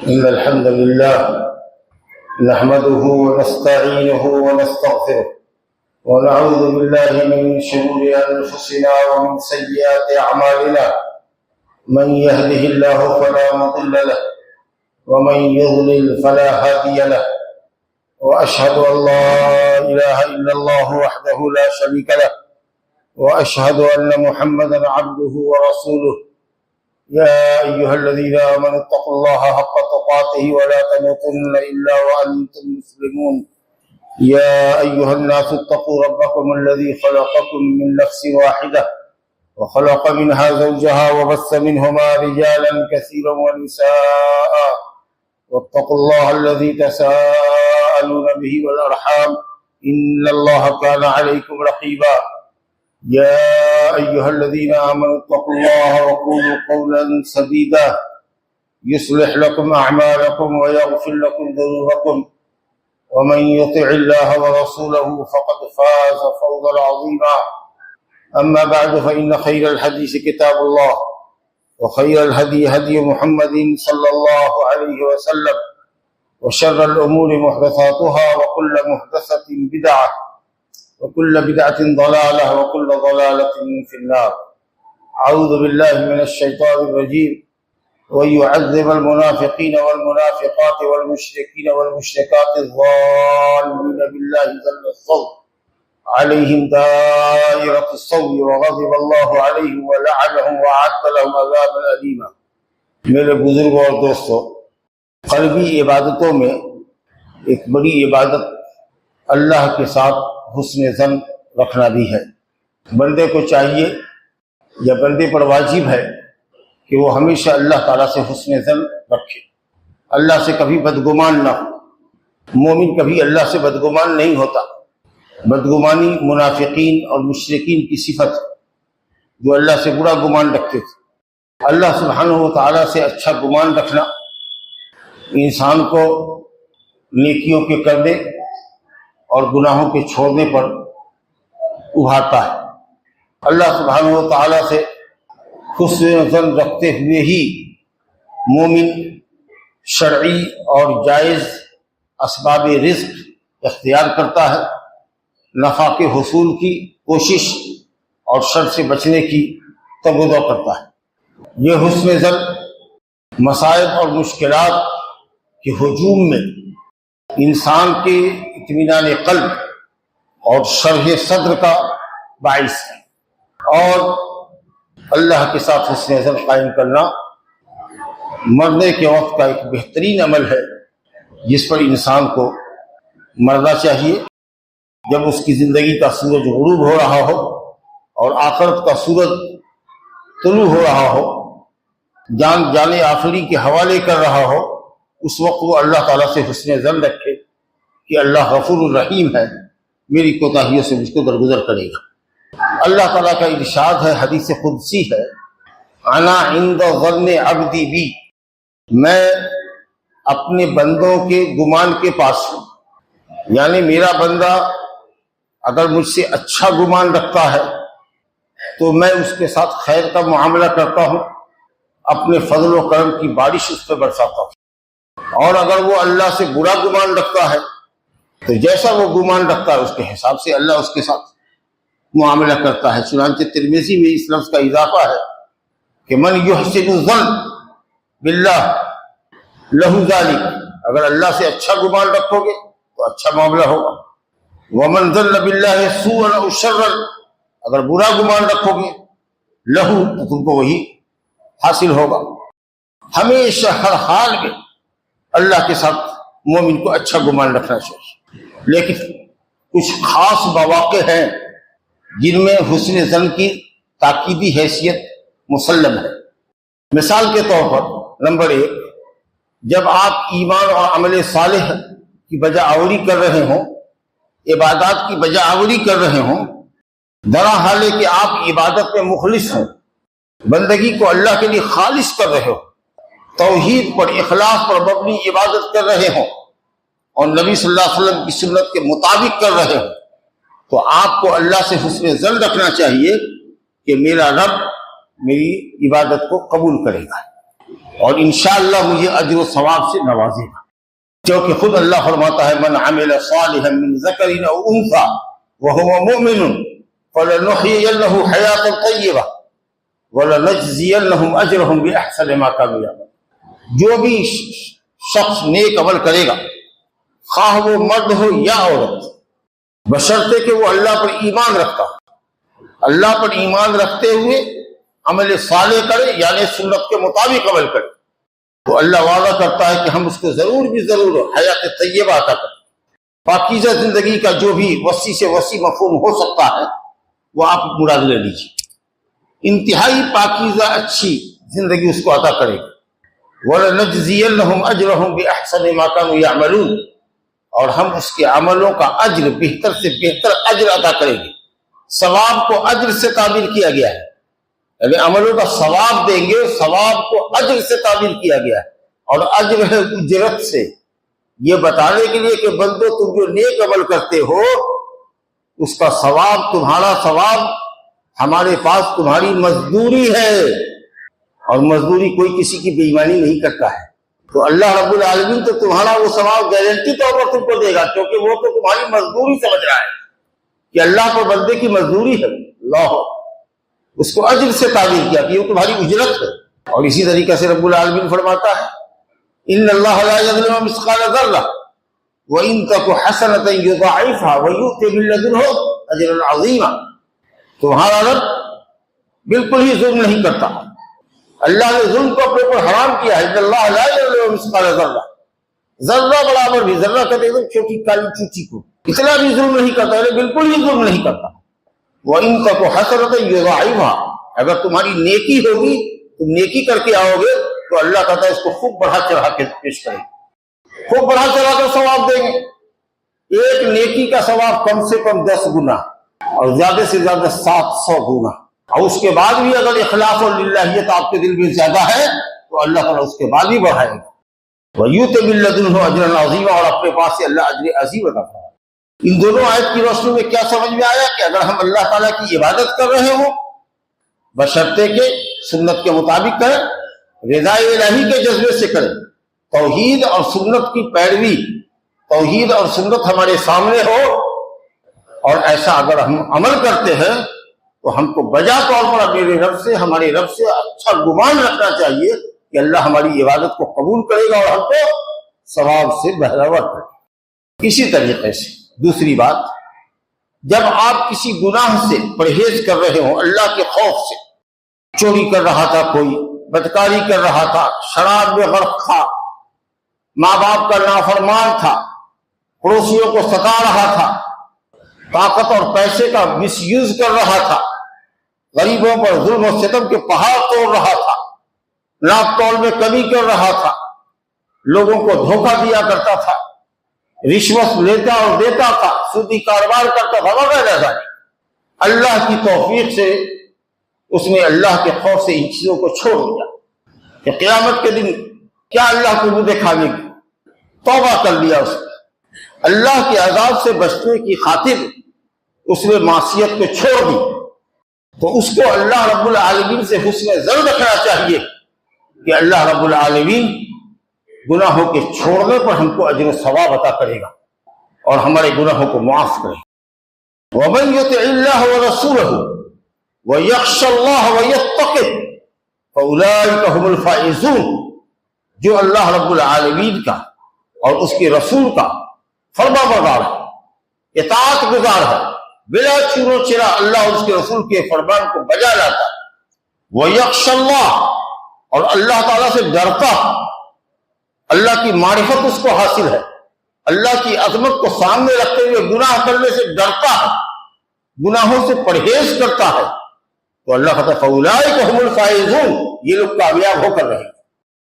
إن الحمد لله نحمده ونستعينه ونستغفره ونعوذ بالله من شرور أنفسنا ومن سيئات أعمالنا. من يهده الله فلا مضل له ومن يضلل فلا هادي له، وأشهد أن لا إله إلا الله وحده لا شريك له، وأشهد أن محمدا عبده ورسوله. يا أيها الذين آمنوا اتقوا الله حق تقاته ولا تموتن إلا وأنتم مسلمون. يا أيها الناس اتقوا ربكم الذي خلقكم من نفس واحدة وخلق منها زوجها وبث منهما رجالا كثيرا ونساء، واتقوا الله الذي تساءلون به والأرحام إن الله كان عليكم رقيبا. يا أيها الذين آمنوا اتقوا الله وقولوا قولا سديدا يصلح لكم أعمالكم ويغفر لكم ذنوبكم، ومن يطع الله ورسوله فقد فاز فوزا عظيما. أما بعد، فإن خير الحديث كتاب الله، وخير الهدي هدي محمد صلى الله عليه وسلم، وشر الأمور محدثاتها، وكل محدثة بدعة، وكل بدعة ضلالة، وكل ضلالة في النار. أعوذ بالله من الشيطان الرجيم. ويعذب المنافقين والمنافقات والمشركين والمشركات الظالمين بالله ظن الظن عليهم دائرة السوء وغضب الله عليهم ولعنهم وأعد لهم عذابا أليما. میرے بزرگوں اور دوستوں، قلبی عبادتوں میں ایک بڑی عبادت اللہ کے ساتھ حسن ظن رکھنا بھی ہے. بندے کو چاہیے یا بندے پر واجب ہے کہ وہ ہمیشہ اللہ تعالیٰ سے حسن ظن رکھے، اللہ سے کبھی بدگمان نہ ہو. مومن کبھی اللہ سے بدگمان نہیں ہوتا. بدگمانی منافقین اور مشرکین کی صفت ہے جو اللہ سے برا گمان رکھتے تھے. اللہ سبحانہ و تعالیٰ سے اچھا گمان رکھنا انسان کو نیکیوں کے کرنے اور گناہوں کے چھوڑنے پر ابھارتا ہے. اللہ سبحانہ و تعالیٰ سے حسن ظن رکھتے ہوئے ہی مومن شرعی اور جائز اسباب رزق اختیار کرتا ہے، نفع کے حصول کی کوشش اور شر سے بچنے کی تگودو کرتا ہے. یہ حسن ظن مصائب اور مشکلات کے ہجوم میں انسان کے اطمینان قلب اور شرح صدر کا باعث ہے، اور اللہ کے ساتھ حسن ظن قائم کرنا مرنے کے وقت کا ایک بہترین عمل ہے جس پر انسان کو مرنا چاہیے جب اس کی زندگی کا سورج غروب ہو رہا ہو اور آخرت کا سورج طلوع ہو رہا ہو، جان جانے آخری کے حوالے کر رہا ہو. اس وقت وہ اللہ تعالیٰ سے حسن ظن رکھے کہ اللہ غفور الرحیم ہے، میری کوتاہیوں سے مجھ کو درگزر کرے گا. اللہ تعالیٰ کا ارشاد ہے، حدیث قدسی ہے، انا عند ظن عبدی بی، میں اپنے بندوں کے گمان کے پاس ہوں. یعنی میرا بندہ اگر مجھ سے اچھا گمان رکھتا ہے تو میں اس کے ساتھ خیر کا معاملہ کرتا ہوں، اپنے فضل و کرم کی بارش اس پہ برساتا ہوں. اور اگر وہ اللہ سے برا گمان رکھتا ہے تو جیسا وہ گمان رکھتا ہے اس کے حساب سے اللہ اس کے ساتھ معاملہ کرتا ہے. چنانچہ ترمذی میں اس لفظ کا اضافہ ہے کہ من یحسن الظن باللہ لہ ذلک، اگر اللہ سے اچھا گمان رکھو گے تو اچھا معاملہ ہوگا. ومن ظن باللہ سوءا او شرا، اگر برا گمان رکھو گے لہ تو تم کو وہی حاصل ہوگا. ہمیشہ ہر حال میں اللہ کے ساتھ مومن کو اچھا گمان رکھنا چاہیے. لیکن کچھ خاص مواقع ہیں جن میں حسن ظن کی تاکیدی حیثیت مسلم ہے. مثال کے طور پر نمبر 1، جب آپ ایمان اور عمل صالح کی بجا آوری کر رہے ہوں، عبادات کی بجا آوری کر رہے ہوں، درا حال ہے کہ آپ عبادت میں مخلص ہوں، بندگی کو اللہ کے لیے خالص کر رہے ہو، توحید پر اخلاص پر مبنی عبادت کر رہے ہوں اور نبی صلی اللہ علیہ وسلم کی سنت کے مطابق کر رہے ہوں، تو آپ کو اللہ سے حسن ظن رکھنا چاہیے کہ میرا رب میری عبادت کو قبول کرے گا. اور انشاءاللہ مجھے اجر و ثواب سے نوازے گا، کیونکہ خود اللہ فرماتا ہے من عمل صالحا من ذکر او انثى وهو مؤمن فلنحيينه حیاة طیبہ وَلَنَجْزِيَنَّهُمْ أَجْرَهُمْ بِأَحْسَنِ مَا كَانُوا يَعْمَلُونَ۔ جو بھی شخص نیک عمل کرے گا، خواہ وہ مرد ہو یا عورت، بشرطے کہ وہ اللہ پر ایمان رکھتا ہو، اللہ پر ایمان رکھتے ہوئے عمل صالح کرے، یعنی سنت کے مطابق عمل کرے، تو اللہ وعدہ کرتا ہے کہ ہم اس کو ضرور بھی ضرور حیات طیبہ عطا کریں۔ پاکیزہ زندگی کا جو بھی وسیع سے وسیع مفہوم ہو سکتا ہے وہ آپ مراد لے لیجیے، انتہائی پاکیزہ اچھی زندگی اس کو عطا کرے گا۔ وَلَنَجْزِيَنَّهُمْ أَجْرَهُمْ بِأَحْسَنِ مَا كَانُوا يَعْمَلُونَ، اور ہم اس کے عملوں کا اجر، بہتر سے بہتر اجر عطا کریں گے۔ ثواب کو اجر سے تعبیر کیا گیا ہے، یعنی عملوں کا ثواب دیں گے، ثواب کو اجر سے تعبیر کیا گیا ہے، اور اجر ہے اجرت سے، یہ بتانے کے لیے کہ بندو تم جو نیک عمل کرتے ہو اس کا ثواب، تمہارا ثواب ہمارے پاس تمہاری مزدوری ہے، اور مزدوری کوئی کسی کی بے ایمانی نہیں کرتا ہے، تو اللہ رب العالمین تو تمہارا وہ ثواب گارنٹی طور پر تم کو دے گا، کیونکہ وہ تو تمہاری مزدوری سمجھ رہا ہے کہ اللہ کو بندے کی مزدوری ہے، اللہ اس کو اجر سے تعبیر کیا کہ یہ تمہاری اجرت ہے۔ اور اسی طریقے سے رب العالمین فرماتا ہے ان اللہ لا یظلم مثقال ذرہ وان تک حسنۃ یضاعفها ویؤتی من لدنہ اجرا عظیما، تمہارا رب بالکل ہی ظلم نہیں کرتا، اللہ نے ظلم کو اپنے پر حرام کیا ہے۔ ان اللہ لا یظلم مثقال ذرہ، ذرہ برابر بھی، ذرہ کہتے ہیں چھوٹی کالی چوچی کو، اتنا بھی ظلم نہیں کرتا، یعنی بالکل ہی ظلم نہیں کرتا۔ وَإِن تَكُ حَسَنَةً يُضَاعِفْهَا، اگر تمہاری نیکی ہوگی، تم نیکی کر کے آؤ گے تو اللہ کہتا ہے اس کو خوب بڑھا چڑھا کے پیش کریں گے، خوب بڑھا چڑھا کر ثواب دیں گے۔ ایک نیکی کا ثواب کم سے کم 10 گنا اور زیادہ سے زیادہ 700 گنا، اور اس کے بعد بھی اگر اخلاص اور للہیت آپ کے دل میں زیادہ ہے تو اللہ تعالیٰ اس کے بعد بھی بڑھائے گا۔ وَيُؤْتِ مِن لَّدُنْهُ أَجْرًا عَظِيمًا، اور اپنے پاس سے اللہ اجر عظیم عطا فرمائے۔ ان دونوں آیت کی روشنی میں کیا سمجھ میں آیا کہ اگر ہم اللہ تعالیٰ کی عبادت کر رہے ہوں بشرطے کہ سنت کے مطابق کریں، رضا الہی کے جذبے سے کریں، توحید اور سنت کی پیروی، توحید اور سنت ہمارے سامنے ہو، اور ایسا اگر ہم عمل کرتے ہیں تو ہم کو بجا طور پر میرے رب سے، ہمارے رب سے اچھا گمان رکھنا چاہیے کہ اللہ ہماری عبادت کو قبول کرے گا اور ہم کو ثواب سے بہرور کرے گا۔ اسی طریقے سے دوسری بات، جب آپ کسی گناہ سے پرہیز کر رہے ہوں اللہ کے خوف سے، چوری کر رہا تھا کوئی، بدکاری کر رہا تھا، شراب میں غرق تھا، ماں باپ کا نافرمان تھا، پڑوسیوں کو ستا رہا تھا، طاقت اور پیسے کا مس یوز کر رہا تھا، غریبوں پر ظلم و ستم کے پہاڑ توڑ رہا تھا، ناپ تول میں کمی کر رہا تھا، لوگوں کو دھوکہ دیا کرتا تھا، رشوت لیتا اور دیتا تھا، سودی کاروبار کرتا تھا، وغیرہ ذالک، اللہ کی توفیق سے اس نے اللہ کے خوف سے ان چیزوں کو چھوڑ دیا کہ قیامت کے دن کیا اللہ کو منہ دکھانے کی، توبہ کر لیا اس نے، اللہ کے عذاب سے بچنے کی خاطر اس نے معصیت کو چھوڑ دی، تو اس کو اللہ رب العالمین سے حسن ظن رکھنا چاہیے کہ اللہ رب العالمین گناہوں کے چھوڑنے پر ہم کو اجر و ثواب عطا کرے گا اور ہمارے گناہوں کو معاف کرے گا۔ وَمَن يُطِعِ اللَّهَ وَرَسُولَهُ وَيَخْشَ اللَّهَ وَيَتَّقِهْ فَأُولَٰئِكَ هُمُ الْفَائِزُونَ، جو اللہ رب العالمین کا اور اس کے رسول کا فرما بردار ہے، اطاعت گزار ہے، بلا چور و چرا اللہ اور اس کے رسول کے فرمان کو بجا لاتا ہے، وَيَخْشَ اللَّهَ، اور اللہ تعالیٰ سے ڈرتا ہے، اللہ کی معرفت اس کو حاصل ہے، اللہ کی عظمت کو سامنے رکھتے ہوئے گناہ کرنے سے ڈرتا ہے، گناہوں سے پرہیز کرتا ہے، تو اللہ کہتا ہے فَأُولَٰئِكَ هُمُ الْفَائِزُونَ، یہ لوگ کامیاب ہو کر رہے ہیں۔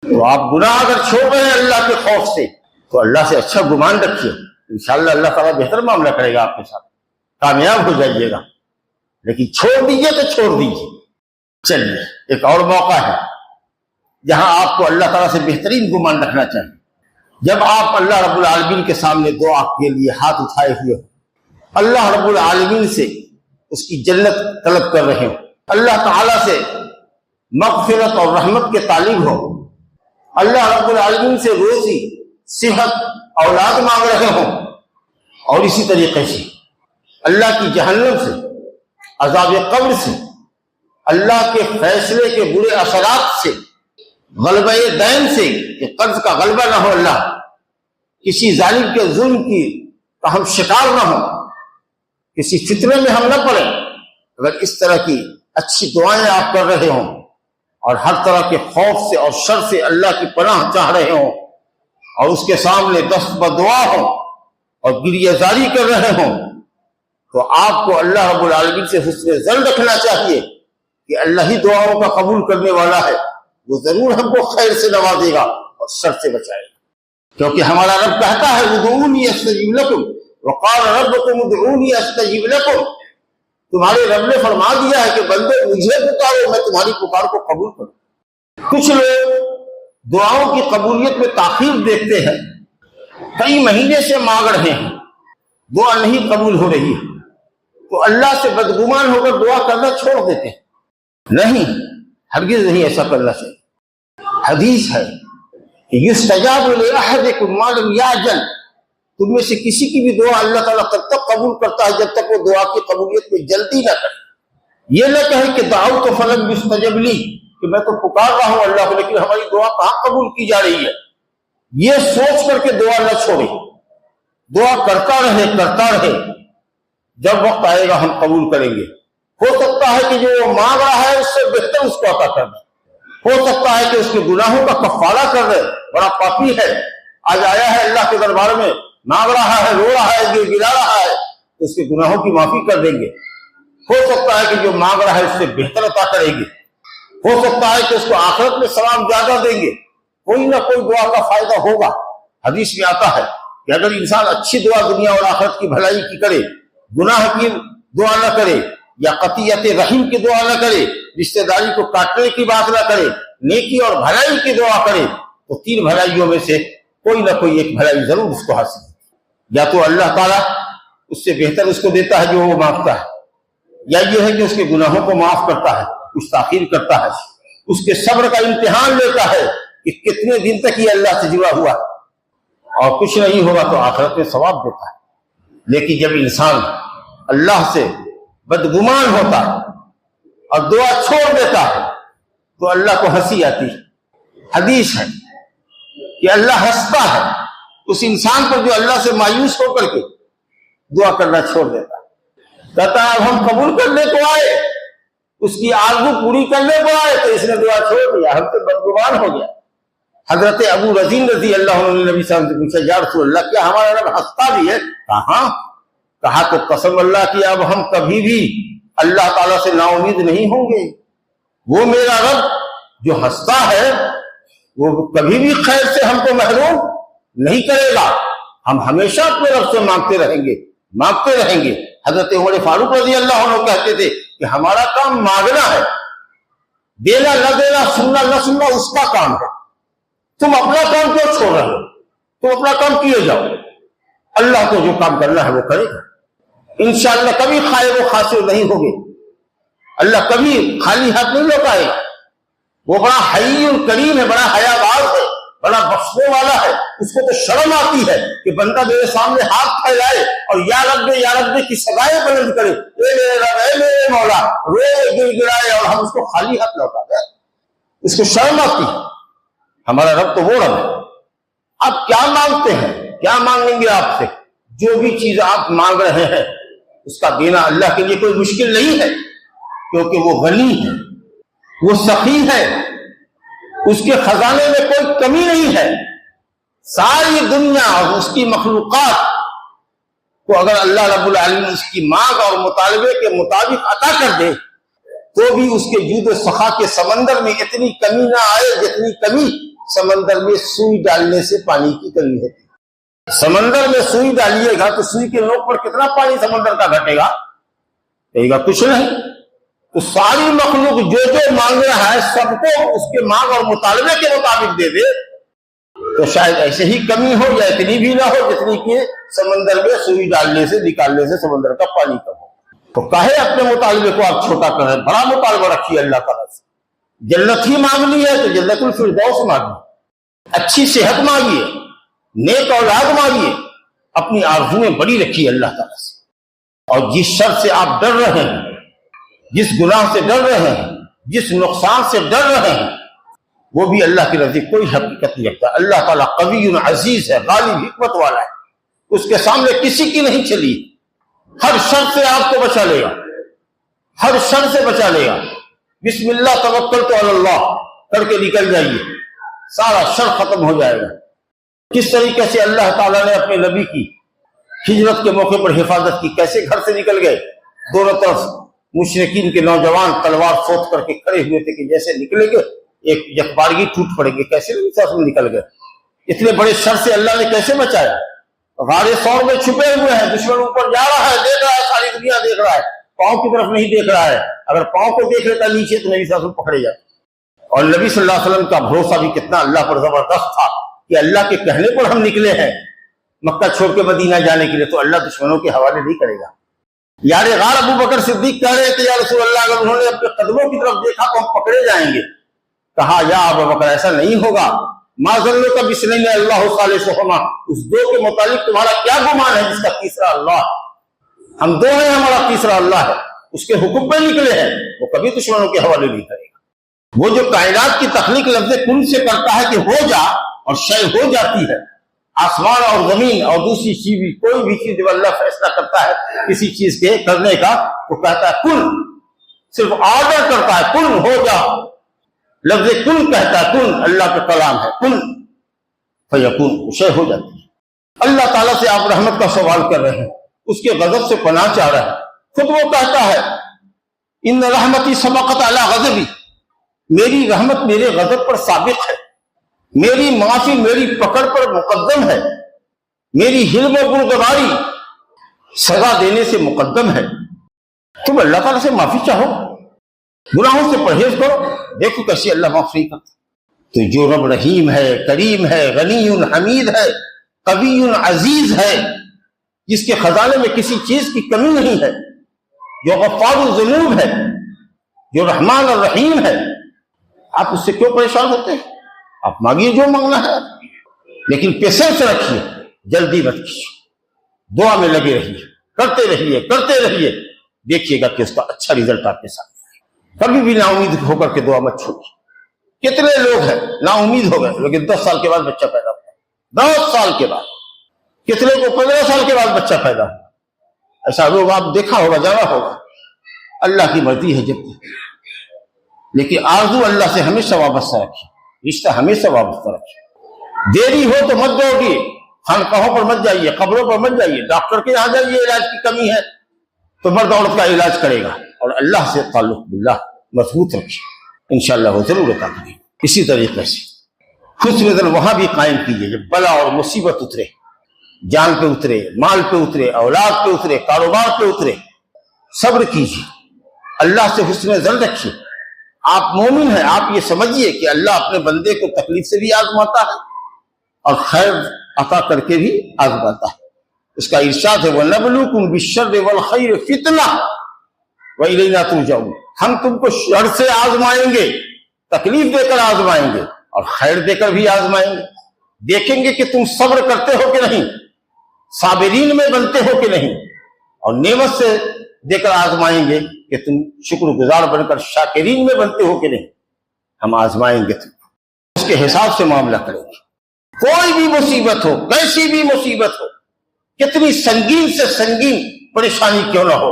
تو آپ گناہ اگر چھوڑ رہے ہیں اللہ کے خوف سے تو اللہ سے اچھا گمان رکھیے، انشاءاللہ اللہ تعالیٰ بہتر معاملہ کرے گا آپ کے ساتھ، کامیاب ہو جائیے گا۔ لیکن چھوڑ دیجیے تو چھوڑ دیجیے۔ چلیے ایک اور موقع ہے جہاں آپ کو اللہ تعالیٰ سے بہترین گمان رکھنا چاہیے۔ جب آپ اللہ رب العالمین کے سامنے دعا کے لیے ہاتھ اٹھائے ہوئے ہو، اللہ رب العالمین سے اس کی جنت طلب کر رہے ہو، اللہ تعالیٰ سے مغفرت اور رحمت کے طالب ہو، اللہ رب العالمین سے روزی، صحت، اولاد مانگ رہے ہوں، اور اسی طریقے سے اللہ کی جہنم سے، عذاب قبر سے، اللہ کے فیصلے کے برے اثرات سے، غلبہ دین سے کہ قرض کا غلبہ نہ ہو، اللہ کسی ظالم کے ظلم کی کا ہم شکار نہ ہوں، کسی فتنے میں ہم نہ پڑیں۔ اگر اس طرح کی اچھی دعائیں آپ کر رہے ہوں اور ہر طرح کے خوف سے اور شر سے اللہ کی پناہ چاہ رہے ہوں، اور اس کے سامنے دست بدعا ہوں اور گریہ زاری کر رہے ہوں، تو آپ کو اللہ رب العالمین سے حسن ظن رکھنا چاہیے کہ اللہ ہی دعاؤں کا قبول کرنے والا ہے، وہ ضرور ہم کو خیر سے نوازے گا اور شر سے بچائے گا، کیونکہ ہمارا رب کہتا ہے ادعونی استجب لکم وقال ربکم ادعونی استجب لکم۔ تمہارے رب نے فرما دیا ہے کہ بندے مجھے پکارو، میں تمہاری پکار کو قبول کروں۔ کچھ لوگ دعاؤں کی قبولیت میں تاخیر دیکھتے ہیں، کئی مہینے سے مانگ رہے ہیں، دعا نہیں قبول ہو رہی ہے، تو اللہ سے بدگمان ہو کر دعا کرنا چھوڑ دیتے ہیں۔ نہیں، ہرگز نہیں ایسا کرنا چاہیے۔ حدیث ہے کہ یستجاب لأحدکم ما لم یعجل، تم میں سے کسی کی بھی دعا اللہ تعالیٰ تب تک قبول کرتا ہے جب تک وہ دعا کی قبولیت میں جلدی نہ کرے۔ یہ نہ کہے کہ دعوت فلم یستجب لی، کہ میں تو پکار رہا ہوں اللہ کو لیکن ہماری دعا کہاں قبول کی جا رہی ہے، یہ سوچ کر کے دعا نہ چھوڑے، دعا کرتا رہے، جب وقت آئے گا ہم قبول کریں گے۔ ہو سکتا ہے کہ جو وہ مانگ رہا ہے اس سے بہتر اس کو عطا کر دے، ہو سکتا ہے کہ اس کے گناہوں کا کفارہ کر دے، بڑا پاپی ہے، آج آیا ہے اللہ کے دربار میں، مانگ رہا ہے، رو رہا ہے، گڑگڑا رہا ہے، تو اس کے گناہوں کی معافی کر دیں گے۔ ہو سکتا ہے کہ جو مانگ رہا ہے اس سے بہتر عطا کریں گے، ہو سکتا ہے کہ اس کو آخرت میں ثواب زیادہ دیں گے، کوئی نہ کوئی دعا کا فائدہ ہوگا۔ حدیث میں آتا ہے کہ اگر انسان اچھی دعا دنیا اور آخرت کی بھلائی کی کرے، گناہ کی دعا نہ کرے، یا قطیعت رحم کی دعا نہ کرے، رشتہ داری کو کاٹنے کی بات نہ کرے، نیکی اور بھلائی کی دعا کرے، تو تین بھلائیوں میں سے کوئی نہ کوئی ایک بھلائی ضرور اس کو حاصل ہے۔ یا تو اللہ تعالیٰ اس سے بہتر اس کو دیتا ہے جو وہ مانگتا ہے، یا یہ ہے کہ اس کے گناہوں کو معاف کرتا ہے، کچھ تاخیر کرتا ہے، اس کے صبر کا امتحان لیتا ہے کہ کتنے دن تک یہ اللہ سے جڑا ہوا ہے، اور کچھ نہیں ہوگا تو آخرت میں ثواب دیتا ہے۔ لیکن جب انسان اللہ سے بدگمان ہوتا ہے اور دعا چھوڑ دیتا ہے تو اللہ کو ہنسی آتی ہے۔ حدیث ہے کہ اللہ ہنستا ہے اس انسان پر جو اللہ سے مایوس ہو کر کے دعا کرنا چھوڑ دیتا ہے، کہتا ہے اب ہم قبول کرنے کو آئے، اس کی آرزو پوری کرنے کو آئے تو اس نے دعا چھوڑ دیا، ہم تو بدگمان ہو گیا۔ حضرت ابو رزین رضی اللہ عنہ نے نبی صلی اللہ علیہ وسلم سے پوچھا یا رسول اللہ کیا ہمارا رب ہنستا بھی ہے؟ کہا کہا تو قسم اللہ کی اب ہم کبھی بھی اللہ تعالیٰ سے نا امید نہیں ہوں گے، وہ میرا رب جو ہنستا ہے وہ کبھی بھی خیر سے ہم کو محروم نہیں کرے گا، ہم ہمیشہ اپنے رب سے مانگتے رہیں گے۔ حضرت عمر فاروق رضی اللہ عنہ کہتے تھے کہ ہمارا کام مانگنا ہے، دینا نہ دینا، سننا نہ سننا اس کا کام ہے، تم اپنا کام کیوں چھوڑ رہے ہو؟ تم اپنا کام کیے جاؤ، اللہ کو جو کام کرنا ہے وہ کرے گا، انشاءاللہ کبھی خائب و خاسر نہیں ہوگے، اللہ کبھی خالی ہاتھ نہیں لوٹائے گا۔ وہ بڑا حی کریم ہے، بڑا حیا باز ہے، بڑا بخشنے والا ہے، اس کو تو شرم آتی ہے کہ بندہ میرے سامنے ہاتھ پھیلائے اور یا رب کی سدائیں بلند کرے، اے میرے رب، اے میرے مولا، روئے گر گرائے اور ہم اس کو خالی ہاتھ لوٹا دیں، اس کو شرم آتی ہے۔ ہمارا رب تو وہ رب ہے۔ آپ کیا مانگتے ہیں؟ کیا مانگیں گے آپ سے؟ جو بھی چیز آپ مانگ رہے ہیں اس کا دینا اللہ کے لیے کوئی مشکل نہیں ہے، کیونکہ وہ غنی ہے، وہ سخی ہے، اس کے خزانے میں کوئی کمی نہیں ہے۔ ساری دنیا اور اس کی مخلوقات کو اگر اللہ رب العالمین اس کی مانگ اور مطالبے کے مطابق عطا کر دے تو بھی اس کے جود و سخا کے سمندر میں اتنی کمی نہ آئے جتنی کمی سمندر میں سوئی ڈالنے سے پانی کی کمی ہے۔ سمندر میں سوئی ڈالیے گا تو سوئی کے نوک پر کتنا پانی سمندر کا گھٹے گا؟ کہے گا کچھ نہیں۔ تو ساری مخلوق جو مانگ رہا ہے سب کو اس کے مانگ اور مطالبے کے مطابق دے دے تو شاید ایسے ہی کمی ہو یا اتنی بھی نہ ہو جتنی کہ سمندر میں سوئی ڈالنے سے نکالنے سے سمندر کا پانی کم ہو۔ تو کہے اپنے مطالبے کو آپ چھوٹا کریں، بڑا مطالبہ رکھیے اللہ تعالیٰ سے۔ جنت ہی مانگنی ہے تو جنت الفردوس مانگنی، اچھی صحت مانگیے، نیک اولاد مانگیے، اپنی آرزویں بڑی رکھیے اللہ تعالیٰ سے، اور جس شر سے آپ ڈر رہے ہیں، جس گناہ سے ڈر رہے ہیں، جس نقصان سے ڈر رہے ہیں، وہ بھی اللہ کے نزدیک کوئی حقیقت نہیں رکھتا۔ اللہ تعالیٰ قوی عزیز ہے، غالب حکمت والا ہے، اس کے سامنے کسی کی نہیں چلی، ہر شر سے آپ کو بچا لے گا، ہر شر سے بچا لے گا۔ بسم اللہ توکلت علی اللہ کر کے نکل جائیے، سارا شر ختم ہو جائے گا۔ کس طریقے سے اللہ تعالیٰ نے اپنے نبی کی ہجرت کے موقع پر حفاظت کی، کیسے گھر سے نکل گئے، دونوں طرف مشرکین کے نوجوان تلوار سوچ کر کے کھڑے ہوئے تھے کہ جیسے نکلیں گے ایک یکبارگی ٹوٹ پڑے گی، کیسے نکل گئے، اتنے بڑے شر سے اللہ نے کیسے بچایا۔ غار ثور میں چھپے ہوئے ہیں، دشمن اوپر جا رہا ہے، دیکھ رہا ہے، ساری دنیا دیکھ رہا ہے، پاؤں کی طرف نہیں دیکھ رہا ہے، اگر پاؤں کو دیکھ لیتا نیچے تو نبی صلی اللہ علیہ وسلم پکڑے جاتے۔ اور نبی صلی اللہ علیہ وسلم کا بھروسہ بھی کتنا اللہ پر زبردست تھا کہ اللہ کے کہنے پر ہم نکلے ہیں مکہ چھوڑ کے مدینہ جانے کے لیے، تو اللہ دشمنوں کے حوالے نہیں کرے گا۔ یار غار ابو بکر صدیق کہہ رہے تھے یا رسول اللہ اگر انہوں نے اپنے قدموں کی طرف دیکھا تو ہم پکڑے جائیں گے۔ کہا یا ابو بکر ایسا نہیں ہوگا، ما ظنک باثنین اللہ ثالثہما، اس دو کے متعلق تمہارا کیا گمان ہے جس کا تیسرا اللہ ہے؟ ہم دو ہیں، ہمارا تیسرا اللہ ہے، اس کے حکم پہ نکلے ہیں، وہ کبھی دشمنوں کے حوالے نہیں کرے گا۔ وہ جو کائنات کی تخلیق لفظ کن سے کرتا ہے کہ ہو جا، اور شے ہو جاتی ہے، آسمان اور زمین اور دوسری چیز بھی، کوئی بھی چیز جب اللہ فیصلہ کرتا ہے کسی چیز کے کرنے کا تو کہتا ہے کن، صرف آرڈر کرتا ہے کن ہو جا، لفظ کن کہتا ہے، کن اللہ کا کلام ہے، کن فیکون، شے ہو جاتی ہے۔ اللہ تعالیٰ سے آپ رحمت کا سوال کر رہے ہیں، اس کے غضب سے پناہ چاہ رہے ہیں، خود وہ کہتا ہے ان رحمتی سبقت علی غضبی، میری رحمت میرے غضب پر سابق ہے، میری معافی میری پکڑ پر مقدم ہے، میری حلم و بردباری سزا دینے سے مقدم ہے۔ تم اللہ تعالیٰ سے معافی چاہو، گناہوں سے پرہیز کرو، دیکھو کیسے اللہ معافی کرتا۔ تو جو رب رحیم ہے، کریم ہے، غنی حمید ہے، قوی عزیز ہے، جس کے خزانے میں کسی چیز کی کمی نہیں ہے، جو غفار الذنوب ہے، جو رحمان الرحیم ہے، آپ اس سے کیوں پریشان ہوتے ہیں؟ آپ مانگیے جو مانگنا ہے، لیکن پیشنس رکھیے، جلدی مت کیجیے، دعا میں لگے رہیے، کرتے رہیے، دیکھیے گا کہ اس کا اچھا رزلٹ آپ کے ساتھ ہے۔ کبھی بھی نا امید ہو کر کے دعا مت چھوڑیے۔ کتنے لوگ ہیں نا امید ہو گئے لیکن 10 سال کے بعد بچہ پیدا ہوا، 10 سال کے بعد، کتنے کو 15 سال کے بعد بچہ پیدا ہوا، ایسا لوگ آپ دیکھا ہوگا، جانا ہوگا۔ اللہ کی مرضی ہے جب تک، لیکن آرزو اللہ سے ہمیشہ وابستہ رکھیے، رشتہ ہمیشہ وابستہ رکھیے۔ دیری ہو تو مت دوڑیے، خانقاہوں پر مت جائیے، قبروں پر مت جائیے، ڈاکٹر کے یہاں جائیے، علاج کی کمی ہے تو مرد عورت کا علاج کرے گا، اور اللہ سے تعلق باللہ مضبوط رکھیے، انشاءاللہ وہ ضرور عطا کرے گا۔ اسی طریقے سے حسن ظن وہاں بھی قائم کیجیے، جب بلا اور مصیبت اترے، جان پہ اترے، مال پہ اترے، اولاد پہ اترے، کاروبار پہ اترے، صبر کیجیے، اللہ سے حسن ظن رکھیے۔ آپ مومن ہیں، آپ یہ سمجھیے کہ اللہ اپنے بندے کو تکلیف سے بھی آزماتا ہے اور خیر عطا کر کے بھی آزماتا ہے۔ اس کا ارشاد ہے وَنَبْلُوكُمْ بِالشَّرِّ وَالْخَيْرِ فِتْنَةً وَإِلَيْنَا تُرْجَعُونَ، ہم تم کو شر سے آزمائیں گے، تکلیف دے کر آزمائیں گے، اور خیر دے کر بھی آزمائیں گے، دیکھیں گے کہ تم صبر کرتے ہو کہ نہیں، صابرین میں بنتے ہو کہ نہیں، اور نعمت سے دے کر آزمائیں گے کہ تم شکر گزار بن کر شاکرین میں بنتے ہو کہ نہیں، ہم آزمائیں گے تم، اس کے حساب سے معاملہ کریں گے۔ کوئی بھی مصیبت ہو، کیسی بھی مصیبت ہو، کتنی سنگین سے سنگین پریشانی کیوں نہ ہو،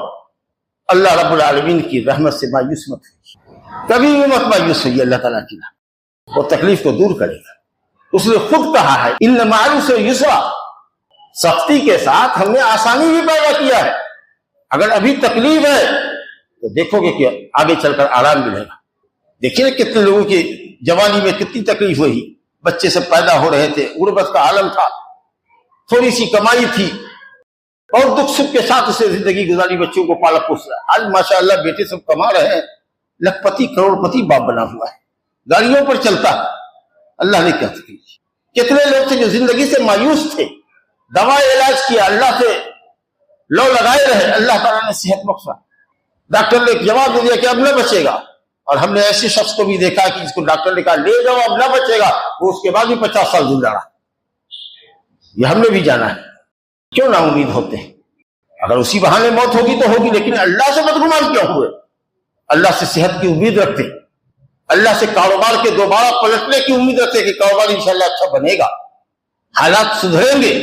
اللہ رب العالمین کی رحمت سے مایوس مت ہوئیے، کبھی بھی مت مایوس ہوئیے، اللہ تعالیٰ کی رحمت وہ تکلیف کو دور کرے گا۔ اس نے خود کہا ہے ان مع العسر یسرا، سختی کے ساتھ ہم نے آسانی بھی پیدا کیا ہے، اگر ابھی تکلیف ہے تو دیکھو گے کہ آگے چل کر آرام ملے گا۔ دیکھیے نا کتنے لوگوں کی جوانی میں کتنی تکلیف ہوئی، بچے سے پیدا ہو رہے تھے، غربت کا عالم تھا، تھوڑی سی کمائی تھی، اور دکھ سکھ کے ساتھ اسے زندگی گزاری، بچوں کو پالا پوس رہا۔ آج ماشاءاللہ بیٹے سب کما رہے ہیں، لکھ پتی کروڑ پتی باپ بنا ہوا ہے، گاڑیوں پر چلتا ہے۔ اللہ نے کیا تکلیف، کتنے لوگ تھے جو زندگی سے مایوس تھے، دوا علاج کیا، اللہ سے لو لگائے رہے، اللہ تعالیٰ نے صحت بخشا، ڈاکٹر نے جواب دے دیا کہ اب نہ بچے گا، اور ہم نے ایسے شخص کو بھی دیکھا کہ جس کو ڈاکٹر نے کہا لے جاؤ اب نہ بچے گا، وہ اس کے بعد بھی 50 سال زندہ رہا۔ یہ ہم نے بھی جانا ہے۔ کیوں نا امید ہوتے ہیں؟ اگر اسی بہانے موت ہوگی تو ہوگی، لیکن اللہ سے بدگمان کیوں ہوئے؟ اللہ سے صحت کی امید رکھتے، اللہ سے کاروبار کے دوبارہ پلٹنے کی امید رکھتے کہ کاروبار انشاءاللہ اچھا بنے گا، حالات سدھریں گے،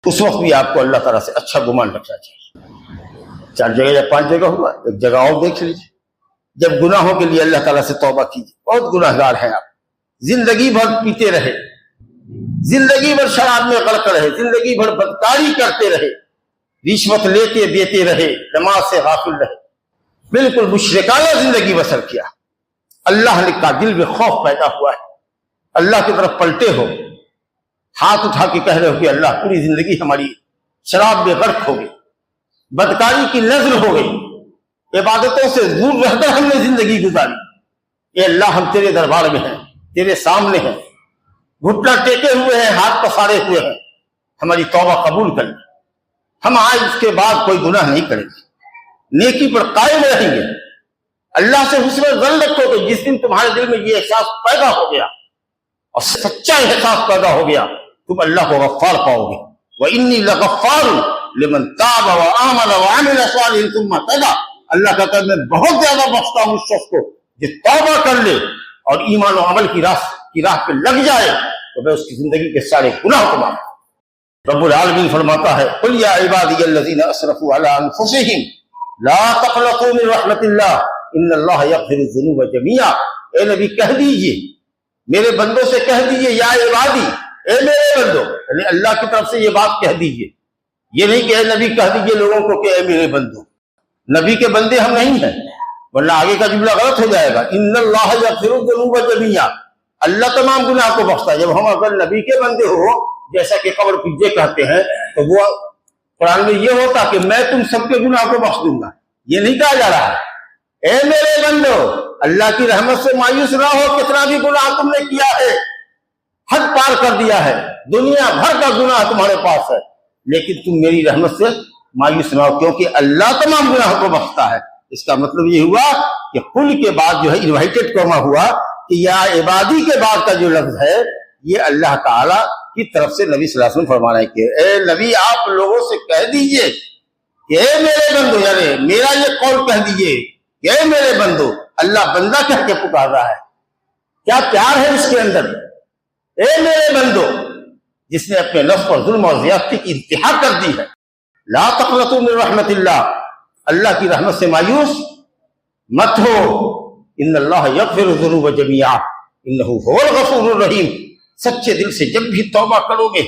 اس وقت بھی آپ کو اللہ تعالیٰ سے اچھا گمان رکھنا چاہیے۔ 4 جگہ یا 5 جگہ ہوا، ایک جگہ اور دیکھ لیجیے۔ جب گناہوں کے لیے اللہ تعالیٰ سے توبہ کیجیے، بہت گناہ گار ہیں آپ، زندگی بھر پیتے رہے، زندگی بھر شراب میں غرق رہے، زندگی بھر بدکاری کرتے رہے، رشوت لیتے دیتے رہے، نماز سے غافل رہے، بالکل مشرکانہ زندگی بسر کیا۔ اللہ نے کا دل میں خوف پیدا ہوا ہے، اللہ کی طرف پلٹے ہو، ہاتھ اٹھا کے کہہ رہے ہو کہ اللہ پوری زندگی ہماری شراب میں غرق ہو گئی، بدکاری کی نظر ہو گئی، عبادتوں سے دور رہ کر ہم نے زندگی گزاری۔ اے اللہ ہم تیرے دربار میں ہیں، تیرے سامنے ہیں، گھٹنا ٹیکے ہوئے ہیں، ہاتھ پسارے ہوئے ہیں، ہماری توبہ قبول کر لیں۔ ہم آج اس کے بعد کوئی گناہ نہیں کریں گے، نیکی پر قائم رہیں گے، اللہ سے حسن ظن رکھو کہ جس دن تمہارے دل میں یہ احساس پیدا ہو گیا اور سچا احساس پیدا ہو گیا، تم اللہ کو غفار پاؤ گے۔ وَإِنِّي لَغَفَّارٌ لِمَن تَابَ وَآمَنَ وَعَمِلَ صَالِحًا ثُمَّ اهْتَدَىٰ۔ اللہ کہتا ہے میں بہت زیادہ بخشتا ہوں اس شخص کو جو توبہ کر لے اور ایمان و عمل کی راہ پہ لگ جائے تو میں اس کی زندگی کے سارے گناہ کو معاف۔ رب العالمین فرماتا ہے قل یا عبادی الذین اسرفوا علی انفسہم لا تقنطوا من رحمت اللہ ان اللہ یغفر الذنوب جميعا۔ اے نبی کہہ دیجئے، میرے بندوں سے کہہ دیجئے، یا عبادی، اے میرے بندو، یعنی اللہ کی طرف سے یہ بات کہہ دیجئے، یہ نہیں کہ اے نبی کہہ دیجئے لوگوں کو کہ اے میرے بندو، نبی کے بندے ہم نہیں ہیں، ورنہ آگے کا جملہ غلط ہو جائے گا۔ ان اللہ یغفر الذنوب جميعا، اللہ تمام گناہ کو بخشتا ہے۔ جب ہم اگر نبی کے بندے ہو جیسا کہ قبر پجے کہتے ہیں تو وہ قرآن میں یہ ہوتا کہ میں تم سب کے گناہ کو بخش دوں گا، یہ نہیں کہا جا رہا ہے اے میرے بندو اللہ کی رحمت سے مایوس نہ ہو، کتنا بھی گناہ تم نے کیا ہے، حد پار کر دیا ہے، دنیا بھر کا گناہ تمہارے پاس ہے، لیکن تم میری رحمت سے مایوس نہ ہو کیونکہ اللہ تمام گناہ کو بخشتا ہے۔ اس کا مطلب یہ ہوا کہ قل کے بعد جو ہے انوائٹڈ قوما ہوا کہ یا عبادی کے بعد کا جو لفظ ہے یہ اللہ تعالی کی طرف سے نبی صلی اللہ علیہ وسلم فرمانا ہے کہ اے نبی آپ لوگوں سے کہہ دیجئے کہ اے میرے بندو، یعنی میرا یہ قول کہہ دیجئے کہ اے میرے بندو، اللہ بندہ کہہ کے پکار رہا ہے، کیا پیار ہے اس کے اندر، اے میرے بندو جس نے اپنے نفس پر ظلم اور زیادتی کی انتہا کر دی ہے، لا تقنطوا من رحمت اللہ، اللہ کی رحمت سے مایوس مت ہو، ان اللہ یغفر الذنوب جميعا انہ هو الغفور الرحیم، سچے دل سے جب بھی توبہ کرو گے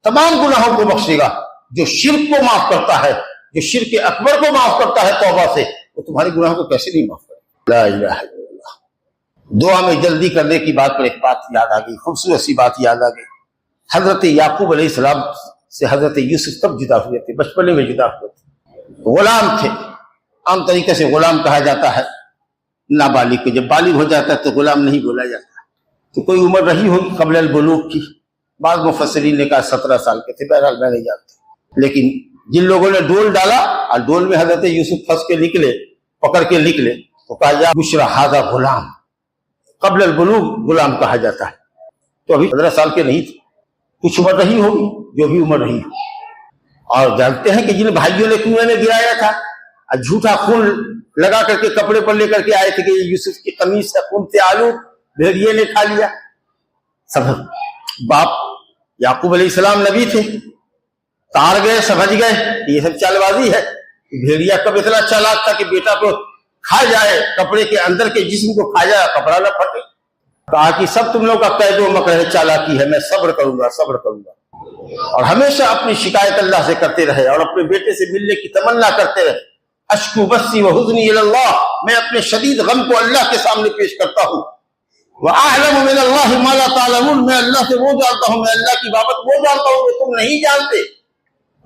تمام گناہوں کو بخشے گا، جو شرک کو معاف کرتا ہے، جو شرک اکبر کو معاف کرتا ہے توبہ سے، وہ تمہارے گناہوں کو کیسے نہیں معاف کرے۔ لا الہ الا اللہ۔ دعا میں جلدی کرنے کی بات پر ایک بات یاد آ گئی، خوبصورت سی بات یاد آ گئی۔ حضرت یعقوب علیہ السلام سے حضرت یوسف کب جدا ہوئے تھے؟ بچپنے میں جدا ہوئے تھے، غلام تھے، عام طریقے سے غلام کہا جاتا ہے نابالغ کو، جب بالغ ہو جاتا ہے تو غلام نہیں بولا جاتا، تو کوئی عمر رہی ہوگی قبل البلوغ کی، بعض مفسرین نے کہا 17 سال کے تھے، بہرحال میں نہیں جانتا، لیکن جن لوگوں نے ڈول ڈالا اور ڈول میں حضرت یوسف پھنس کے نکلے، پکڑ کے نکلے، تو کہا یا بشرا ھذا غلام، قبل البلوغ غلام کہا جاتا ہے، تو ابھی 15 سال کے نہیں تھے، کچھ عمر رہی ہوگی، جو بھی عمر رہی ہو۔ اور جانتے ہیں کہ جن بھائیوں نے کنویں میں گرایا تھا اور جھوٹا خون لگا کر کے کپڑے پر لے کر کے آئے تھے کہ یہ یوسف کی قمیص سے خون سے آلود بھیڑیے نے کھا لیا، سب باپ یعقوب علیہ السلام نبی تھے، تار گئے، سمجھ گئے یہ سب چال بازی ہے، بھیڑیا کب اتنا چالاک تھا کہ بیٹا کو کھا جائے، کپڑے کے اندر کے جسم کو کھا جائے، کپڑا نہ پھٹے، کہا کہ سب تم لوگ کا قید و مکر ہے، چالاکی ہے، میں صبر کروں گا، صبر کروں گا، اور ہمیشہ اپنی شکایت اللہ سے کرتے رہے اور اپنے بیٹے سے ملنے کی تمنا کرتے رہے۔ اشکو بسی و حزنی الی اللہ، میں اپنے شدید غم کو اللہ کے سامنے پیش کرتا ہوں، وَأَعْلَمُ مِنَ اللَّهِ مَا لَا تَعْلَمُونَ، میں اللہ سے وہ جانتا ہوں، میں اللہ کی بابت وہ جانتا ہوں جو تم نہیں جانتے۔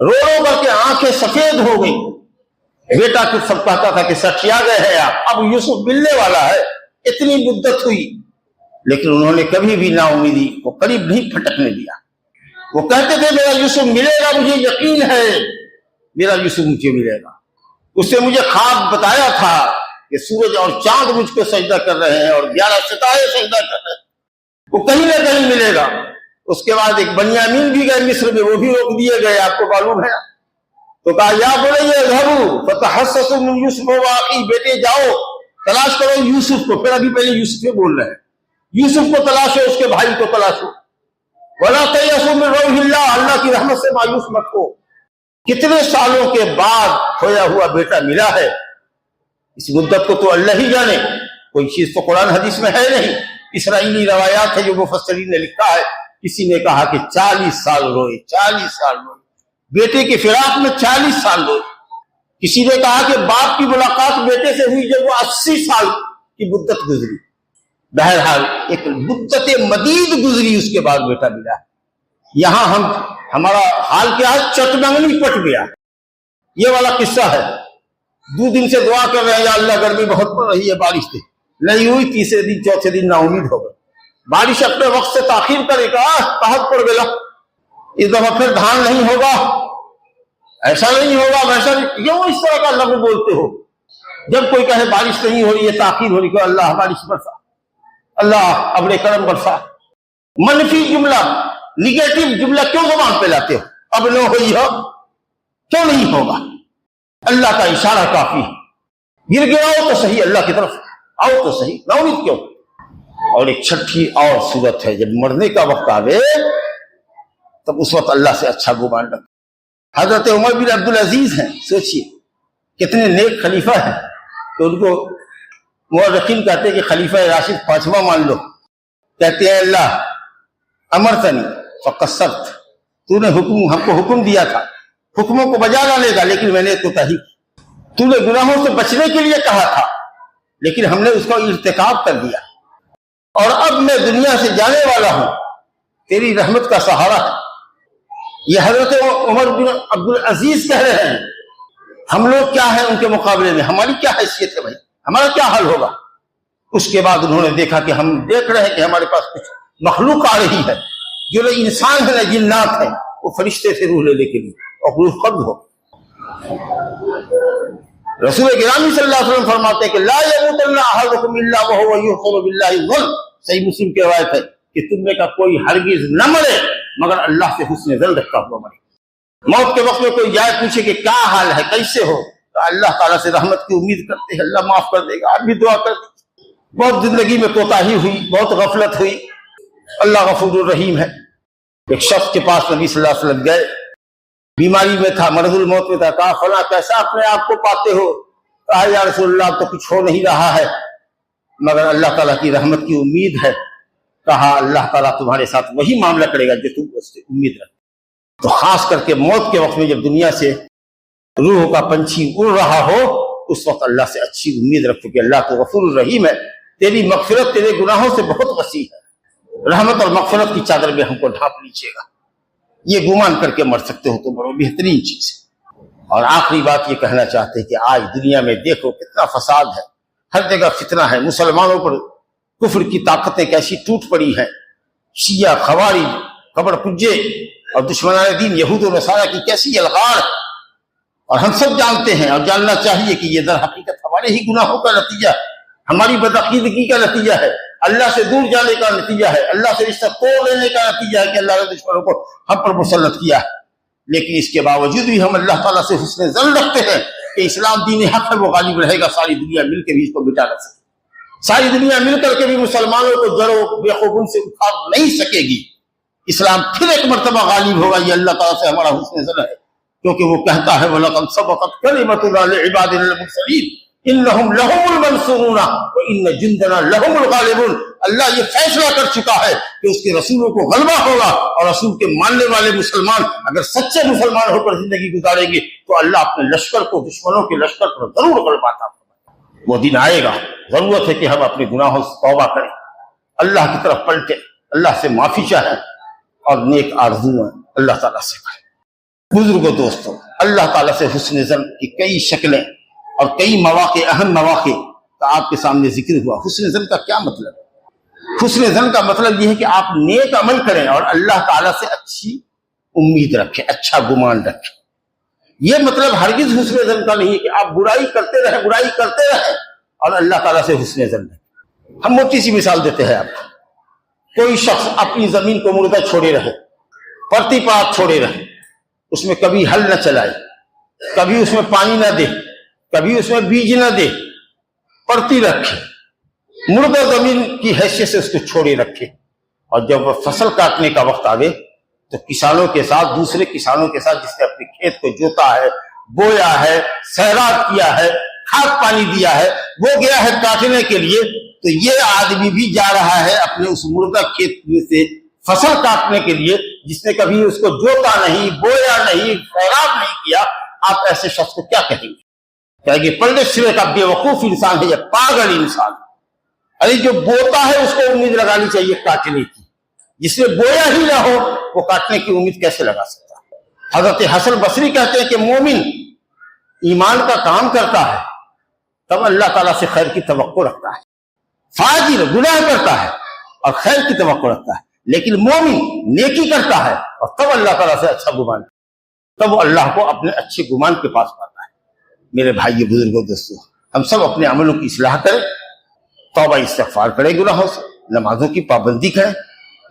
رو رو کر کے آنکھیں سفید ہو گئی، بیٹا کچھ سب کہتا تھا کہ سٹیا گئے ہیں آپ، اب یوسف ملنے والا ہے، اتنی مدت ہوئی، لیکن انہوں نے کبھی بھی نا امیدی کو قریب نہیں پھٹکنے دیا۔ وہ کہتے تھے میرا یوسف ملے گا، مجھے یقین ہے میرا یوسف مجھے ملے گا، اس نے مجھے خواب بتایا تھا کہ سورج اور چاند مجھ کو سجدہ کر رہے ہیں اور 11 ستارے سجدہ کر رہے ہیں، وہ کہیں نہ کہیں ملے گا۔ اس کے بعد ایک بنیامین بھی گئے مصر میں، وہ بھی روک دیے گئے، آپ کو معلوم ہے۔ تو کہا یا بنی اذهبوا فتحسسوا من یوسف واخیہ، بیٹے جاؤ تلاش کرو یوسف کو۔ پھر ابھی پہلے یوسف سے بول رہے ہیں، یوسف کو تلاشو، اس کے بھائی کو تلاشو۔ ولا تیأسوا من روح اللہ، اللہ کی رحمت سے مایوس مت ہو۔ کتنے سالوں کے بعد کھویا ہوا بیٹا ملا ہے، اس مدت کو تو اللہ ہی جانے، کوئی چیز تو قرآن حدیث میں ہے نہیں، اسرائیلی روایات ہے جو مفسرین نے لکھا ہے۔ کسی نے کہا کہ 40 سال روئے، 40 سال روئے، بیٹے کی فراق میں 40 سال روئے۔ کسی نے کہا کہ باپ کی ملاقات بیٹے سے ہوئی جب وہ 80 سال کی مدت گزری۔ بہرحال ایک مدت مدید گزری، اس کے بعد بیٹا ملا۔ یہاں ہمارا حال کیا ہے؟ چٹ منگنی پٹ گیا، یہ والا قصہ ہے۔ 2 دن سے دعا کر رہے ہیں یا اللہ گرمی بہت پڑ رہی ہے، بارش تھی نہیں ہوئی، تیسرے دن چوتھے دن نا امید ہو گئے، بارش اپنے وقت سے تاخیر کرے گا، قحط پڑ گیا، اس دفعہ پھر دھان نہیں ہوگا، ایسا نہیں ہوگا ویسا نہیں، کیوں اس طرح کا لفظ بولتے ہو؟ جب کوئی کہے بارش نہیں ہو رہی ہے، تاخیر ہو رہی ہے، اللہ بارش برسا، اللہ ابر کرم برسا۔ منفی جملہ، نگیٹو جملہ کیوں زبان پہ لاتے ہو؟ اب نہ ہوئی ہو، کیوں نہیں ہوگا؟ اللہ کا اشارہ کافی ہے، گر گیا ہو تو صحیح، اللہ کی طرف آؤ تو صحیح، نہ امید کیوں؟ اور ایک چھٹی اور صورت ہے، جب مرنے کا وقت آوے تب اس وقت اللہ سے اچھا گمان رکھ۔ حضرت عمر بن عبدالعزیز ہیں، سوچئے کتنے نیک خلیفہ ہیں، تو ان کو مورخین کہتے ہیں کہ خلیفہ راشد 5واں مان لو۔ کہتے ہیں اللہ امرتنی فقصرت، تو نے ہم کو حکم دیا تھا حکموں کو بجا لانے کا، لیکن میں نے کوتاہی کی۔ تو نے گناہوں سے بچنے کے لیے کہا تھا، لیکن ہم نے اس کو ارتکاب کر دیا، اور اب میں دنیا سے جانے والا ہوں، تیری رحمت کا سہارا ہے۔ یہ حضرت عمر بن عبدالعزیز کہہ رہے ہیں، ہم لوگ کیا ہیں ان کے مقابلے میں، ہماری کیا حیثیت ہے بھائی، ہمارا کیا حل ہوگا؟ اس کے بعد انہوں نے دیکھا کہ ہم دیکھ رہے ہیں کہ ہمارے پاس کچھ مخلوق آ رہی ہے، جو نہ انسان ہے نہ جنات ہے، وہ فرشتے سے روح لینے کے لیے، اور روح قبض ہو۔ رسول گرامی صلی اللہ علیہ وسلم فرماتے ہیں کہ لا یموتن احدکم الا وهو یؤمن باللہ الظن، صحیح مسلم کی روایت ہے کہ تم میں کا کوئی ہرگز نہ مرے مگر اللہ سے حسن ظن رکھتا ہوا مرے۔ موت کے وقت میں کوئی جائے پوچھے کہ کیا حال ہے، کیسے ہو، تو اللہ تعالیٰ سے رحمت کی امید کرتے ہیں، اللہ معاف کر دے گا۔ آپ بھی دعا کر دیجیے۔ بہت زندگی میں کوتاہی ہوئی، بہت غفلت ہوئی، اللہ غفور الرحیم ہے۔ ایک شخص کے پاس نبی صلی اللہ علیہ وسلم گئے، بیماری میں تھا، مرض الموت میں تھا، کہا فلاں کیسا اپنے آپ کو پاتے ہو؟ کہا یا رسول اللہ تو کچھ ہو نہیں رہا ہے مگر اللہ تعالیٰ کی رحمت کی امید ہے۔ کہا اللہ تعالیٰ تمہارے ساتھ وہی معاملہ کرے گا جو تم اس سے امید رکھتے۔ تو خاص کر کے موت کے وقت میں جب دنیا سے روح کا پنچھی اڑ رہا ہو، اس وقت اللہ سے اچھی امید رکھو کہ اللہ تو غفور الرحیم ہے، تیری مغفرت تیرے گناہوں سے بہت وسیع ہے، رحمت اور مغفرت کی چادر میں ہم کو ڈھانپ لیجیے گا۔ یہ گمان کر کے مر سکتے ہو تو بڑو بہترین چیز ہے۔ اور آخری بات یہ کہنا چاہتے ہیں کہ آج دنیا میں دیکھو کتنا فساد ہے، ہر جگہ فتنہ ہے، مسلمانوں پر کفر کی طاقتیں کیسی ٹوٹ پڑی ہیں، شیعہ خوارج قبر پجے اور دشمنان دین یہود و نصارہ کی کیسی الغار، اور ہم سب جانتے ہیں اور جاننا چاہیے کہ یہ در حقیقت ہمارے ہی گناہوں کا نتیجہ، ہماری بدعقیدگی کا نتیجہ ہے، اللہ سے دور جانے کا نتیجہ ہے، اللہ سے رشتہ توڑ لینے کا نتیجہ ہے کہ اللہ نے دشمنوں کو ہم پر مسلط کیا ہے۔ لیکن اس کے باوجود بھی ہم اللہ تعالیٰ سے حسن ظن رکھتے ہیں کہ اسلام دین حق ہے، وہ غالب رہے گا، ساری دنیا مل کے بھی اس کو مٹا نہ سکے، ساری دنیا مل کر کے بھی مسلمانوں کو جڑوں بے خوبون سے اکھاڑ نہیں سکے گی، اسلام پھر ایک مرتبہ غالب ہوگا۔ یہ اللہ تعالیٰ سے ہمارا حسن ظن ہے، کیونکہ وہ کہتا ہے وَلَقَدْ سَبَقَتْ كَلِمَتُنَا لِعِبَادِنَا الْمُرْسَلِينَ إِنَّهُمْ لَهُمُ الْمَنْصُورُونَ وَإِنَّ جُنْدَنَا لَهُمُ الْغَالِبُونَ۔ اللہ یہ فیصلہ کر چکا ہے کہ اس کے رسولوں کو غلبہ ہوگا، اور رسول کے ماننے والے مسلمان اگر سچے مسلمان ہو کر زندگی گزاریں گے تو اللہ اپنے لشکر کو دشمنوں کے لشکر پر ضرور غلبہ عطا فرمائے۔ وہ دن آئے گا، ضرورت ہے کہ ہم اپنے گناہوں سے توبہ کریں، اللہ کی طرف پلٹیں، اللہ سے معافی چاہیں اور نیک آرزویں اللہ تعالیٰ سے کریں۔ بزرگوں دوستوں، اللہ تعالیٰ سے حسن ظن کی کئی شکلیں اور کئی مواقع، اہم مواقع کا آپ کے سامنے ذکر ہوا۔ حسن ظن کا کیا مطلب ہے؟ حسن ظن کا مطلب یہ ہے کہ آپ نیک عمل کریں اور اللہ تعالیٰ سے اچھی امید رکھیں، اچھا گمان رکھیں۔ یہ مطلب ہرگز حسن ظن کا نہیں ہے کہ آپ برائی کرتے رہیں اور اللہ تعالیٰ سے حسن ظن رکھیں۔ ہم موٹی سی مثال دیتے ہیں آپ کو، کوئی شخص اپنی زمین کو مردہ چھوڑے رہے، پرتی پات چھوڑے رہے، اس میں کبھی ہل نہ چلائے، کبھی اس میں پانی نہ دے، کبھی اس میں بیج نہ دے، پرتی رکھے، مردہ زمین کی حیثیت سے اس کو چھوڑے رکھے، اور جب وہ فصل کاٹنے کا وقت آوے تو کسانوں کے ساتھ، دوسرے کسانوں کے ساتھ جس نے اپنے کھیت کو جوتا ہے، بویا ہے، سیراب کیا ہے، کھاد پانی دیا ہے، وہ گیا ہے کاٹنے کے لیے، تو یہ آدمی بھی جا رہا ہے اپنے اس مردہ کھیت سے فصل کاٹنے کے لیے، جس نے کبھی اس کو جوتا نہیں، بویا نہیں، سیراب نہیں کیا۔ آپ ایسے شخص کو کیا کہیں گے؟ کہیں گے پلڑے سرے کا بے وقوف انسان ہے یا پاگل انسان۔ ارے جو بوتا ہے اس کو امید لگانی چاہیے کاٹنے کی، جس نے بویا ہی نہ ہو وہ کاٹنے کی امید کیسے لگا سکتا ہے؟ حضرت حسن بصری کہتے ہیں کہ مومن ایمان کا کام کرتا ہے تب اللہ تعالیٰ سے خیر کی توقع رکھتا ہے، فاجر گناہ کرتا ہے اور خیر کی توقع رکھتا ہے، لیکن مومن نیکی کرتا ہے اور تب اللہ تعالیٰ سے اچھا گمان، تب وہ اللہ کو اپنے اچھے گمان کے پاس پاتا ہے۔ میرے بھائی بزرگوں دوستو، ہم سب اپنے عملوں کی اصلاح کریں، توبہ استغفار کریں گناہوں سے، نمازوں کی پابندی کریں،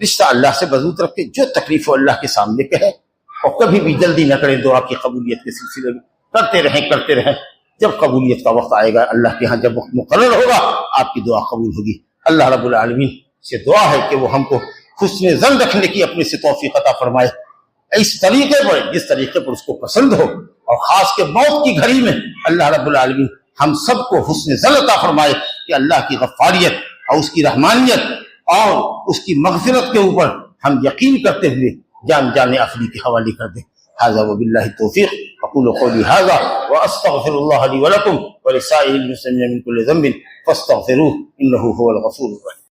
رشتہ اللہ سے مضبوط رکھیں، جو تکلیف ہو اللہ کے سامنے کہیں، اور کبھی بھی جلدی نہ کریں دعا کی قبولیت کے سلسلے میں، کرتے رہیں، جب قبولیت کا وقت آئے گا، اللہ کے ہاں جب وقت مقرر ہوگا آپ کی دعا قبول ہوگی۔ اللہ رب العالمین سے دعا ہے کہ وہ ہم کو حسن ظن رکھنے کی اپنے سے توفیق عطا فرمائے، اس طریقے پر جس طریقے پر اس کو پسند ہو، اور خاص کے موت کی گھڑی میں اللہ رب العالمین ہم سب کو حسن ظن عطا فرمائے کہ اللہ کی غفاریت اور اس کی رحمانیت اور اس کی مغفرت کے اوپر ہم یقین کرتے ہوئے جان آخری کے حوالے کر دیں۔ هذا وبالله التوفيق، اقول قولي هذا واستغفر الله لي ولكم ولسائر المسلمين من كل ذنب فاستغفروه انه هو الغفور الرحيم۔